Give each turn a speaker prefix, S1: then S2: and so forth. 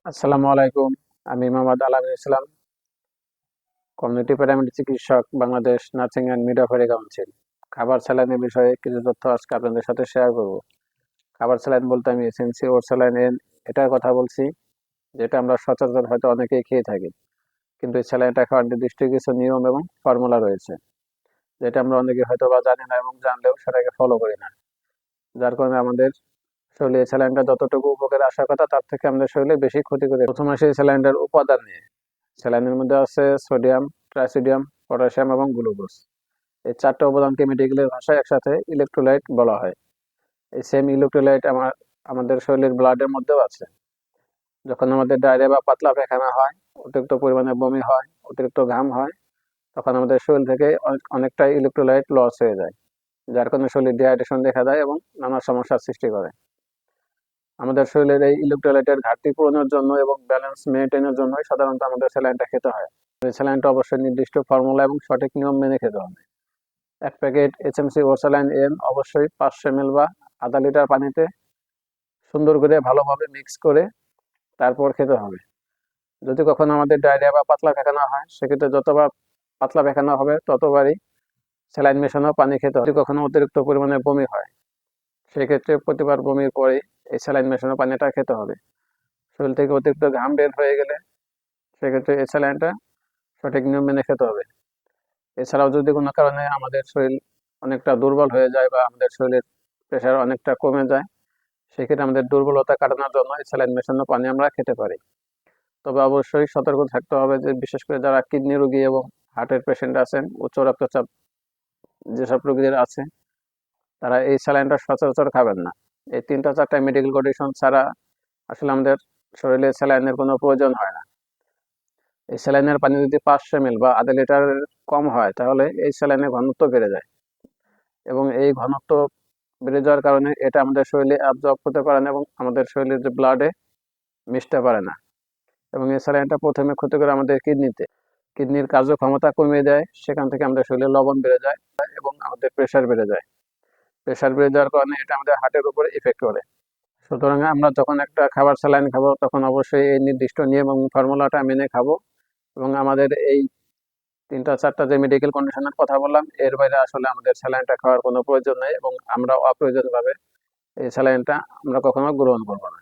S1: আসসালামু আলাইকুম। আমি মোহাম্মদ আলামিন ইসলাম, কমিউনিটি প্যারামেডিক চিকিৎসক, Bangladesh nursing and midwifery council. খাবার স্যালাইনের বিষয়ে কিছু তথ্য আজকে আপনাদের সাথে শেয়ার করব। খাবার স্যালাইন বলতে আমি এসএনসি ওর স্যালাইন এটার কথা বলছি, যেটা আমরা সচরাচর হয়তো অনেকেই খেয়ে থাকি। কিন্তু এই স্যালাইনটা খাওয়ার নির্দিষ্ট কিছু নিয়ম এবং ফর্মুলা রয়েছে, যেটা আমরা অনেকে হয়তো বা জানি না এবং জানলেও সেটাকে ফলো করি না। যার কারণে আমাদের শরীরে স্যালাইনটা যতটুকু উপকারে আসার কথা তার থেকে আমাদের শরীরে বেশি ক্ষতি করে। প্রথমে আসি স্যালাইনটার উপাদান নিয়ে। স্যালাইনের মধ্যে আছে সোডিয়াম, ট্রাইসোডিয়াম, পটাশিয়াম এবং গ্লুকোজ। এই চারটা উপাদানকে মেডিকেলের ভাষায় একসাথে ইলেকট্রোলাইট বলা হয়। এই সেম ইলেকট্রোলাইট আমাদের শরীরের ব্লাডের মধ্যেও আছে। যখন আমাদের ডায়রিয়া বা পাতলা পায়খানা হয়, অতিরিক্ত পরিমাণে বমি হয়, অতিরিক্ত ঘাম হয়, তখন আমাদের শরীর থেকে অনেকটা ইলেকট্রোলাইট লস হয়ে যায়, যার কারণে শরীর ডিহাইড্রেশন দেখা দেয় এবং নানা সমস্যার সৃষ্টি করে। আমাদের শরীরের এই ইলেকট্রোলাইটের ঘাটতি পূরণের জন্য এবং ব্যালেন্স মেনটেনের জন্যই সাধারণত আমাদের স্যালাইনটা খেতে হয়। এই স্যালাইনটা অবশ্যই নির্দিষ্ট ফর্মুলা এবং সঠিক নিয়ম মেনে খেতে হবে। এক প্যাকেট এইচএমসি ওরসালাইন এম অবশ্যই 500 ml বা আধা লিটার পানিতে সুন্দর করে ভালোভাবে মিক্স করে তারপর খেতে হবে। যদি কখনো আমাদের ডায়রিয়া বা পাতলা পায়খানা হয়, সেক্ষেত্রে যতবার পাতলা পায়খানা হবে ততবারই স্যালাইন মেশানো পানি খেতে হবে। যদি কখনো অতিরিক্ত পরিমাণে বমি হয়, সেক্ষেত্রে প্রতিবার বমির পরে এই স্যালাইন মেশানো পানিটা খেতে হবে। শরীর থেকে অতিরিক্ত ঘাম বের হয়ে গেলে সেক্ষেত্রে এই স্যালাইনটা সঠিক নিয়ম মেনে খেতে হবে। এছাড়াও যদি কোনো কারণে আমাদের শরীর অনেকটা দুর্বল হয়ে যায় বা আমাদের শরীরের প্রেশার অনেকটা কমে যায়, সেক্ষেত্রে আমাদের দুর্বলতা কাটানোর জন্য এই স্যালাইন মেশানো পানি আমরা খেতে পারি। তবে অবশ্যই সতর্ক থাকতে হবে যে বিশেষ করে যারা কিডনি রোগী এবং হার্টের পেশেন্ট আছেন, উচ্চ রক্তচাপ যেসব রোগীদের আছে, তারা এই স্যালাইনটা সচরাচর খাবেন না। এই 3টা 4টা মেডিকেল কন্ডিশন ছাড়া আসলে আমাদের শরীরে স্যালাইনের কোনো প্রয়োজন হয় না। এই স্যালাইনের পানি যদি 500 ml বা আধা লিটারের কম হয়, তাহলে এই স্যালাইনের ঘনত্ব বেড়ে যায় এবং এই ঘনত্ব বেড়ে যাওয়ার কারণে এটা আমাদের শরীরে অ্যাবজর্ব করতে পারে না এবং আমাদের শরীরের যে ব্লাডে মিশতে পারে না। এবং এই স্যালাইনটা প্রথমে ক্ষতি করে আমাদের কিডনিতে, কিডনির কার্যক্ষমতা কমিয়ে দেয়। সেখান থেকে আমাদের শরীরে লবণ বেড়ে যায় এবং আমাদের প্রেশার বেড়ে যায়। প্রেশার বেড়ে যাওয়ার কারণে এটা আমাদের হার্টের উপরে ইফেক্ট করে। সুতরাং আমরা যখন একটা খাবার স্যালাইন খাবো, তখন অবশ্যই এই নির্দিষ্ট নিয়ম এবং ফর্মুলাটা মেনে খাবো। এবং আমাদের এই 3টা 4টা যে মেডিকেল কন্ডিশনের কথা বললাম, এর বাইরে আসলে আমাদের স্যালাইনটা খাওয়ার কোনো প্রয়োজন নেই এবং আমরা অপ্রয়োজনভাবে এই স্যালাইনটা আমরা কখনো গ্রহণ করবো না।